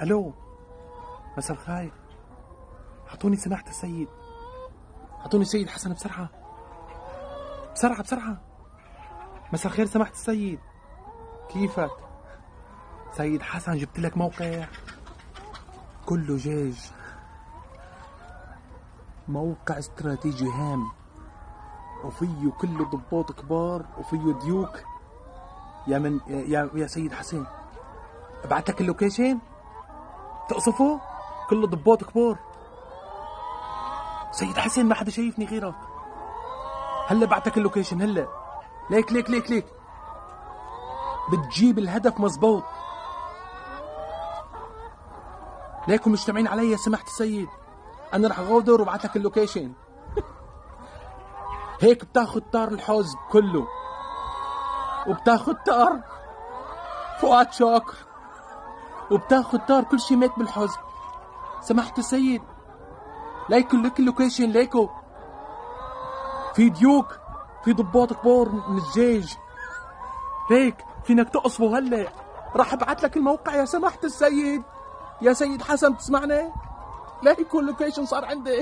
الو، مساء الخير. اعطوني سماحة السيد، اعطوني السيد حسن بسرعة بسرعة بسرعة. مساء الخير سماحة السيد، كيفك؟ سيد حسن جبت لك موقع كله جيج، موقع استراتيجي هام وفيه كله ضباط كبار وفيه ديوك. يا سيد حسن، ابعت لك اللوكيشن تقصفه، كله ضباط كبار. سيد حسن ما حدا شايفني غيرك. هلا بعتك اللوكيشن هلا. ليك ليك ليك ليك بتجيب الهدف مزبوط. ليكم مجتمعين علي يا سماحة السيد، انا رح اغادر وبعت لك اللوكيشن. هيك بتاخد طار الحزب كله، وبتاخد طار فؤاد شاكر، وبتاخد طار كل شي مات بالحزب. سماحة السيد ليك اللوكيشن، ليكو في ديوك، في ضباط كبار من الجيش، هيك فينك تقصفه هلا. راح ابعت لك الموقع يا سماحة السيد. يا سيد حسن تسمعني؟ ليكو اللوكيشن صار عندي.